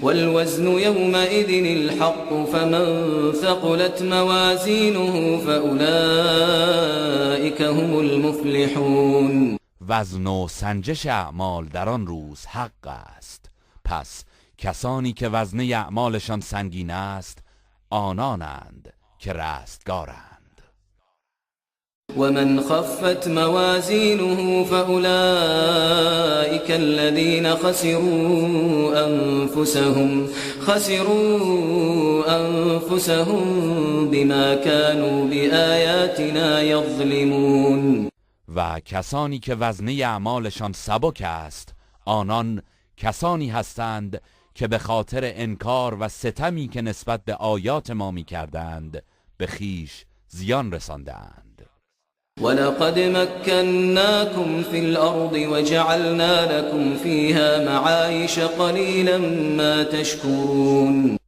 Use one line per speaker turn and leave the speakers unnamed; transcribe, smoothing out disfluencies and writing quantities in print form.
والوزن يومئذ الحق فمن ثقلت موازينه فأولئك هم المفلحون.
وزن و سنجش اعمال در آن روز حق است، پس کسانی که وزن اعمالشان سنگین است آنانند که رستگارند.
ومن خفت موازينه فأولئك الذين خسروا أنفسهم بما كانوا بآياتنا يظلمون.
و کسانی که وزنه اعمالشان سبک است آنان کسانی هستند که به خاطر انکار و ستمی که نسبت به آیات ما می کردند به خیش زیان رساندند.
ولقد مكناكم في الأرض وجعلنا لكم فيها معايش قليلا ما تشكرون.